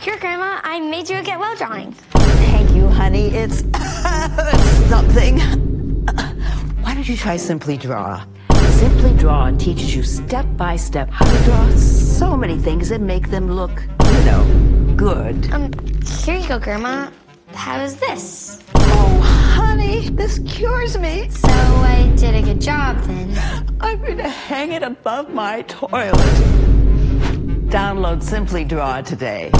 Here, Grandma, I made you a get well drawing. Thank you, honey. It's something. Why don't you try Simply Draw? Simply Draw teaches you step by step how to draw so many things and make them look, good. Here you go, Grandma. How is this? Oh, honey, this cures me. So I did a good job, then. I'm going to hang it above my toilet. Download Simply Draw today.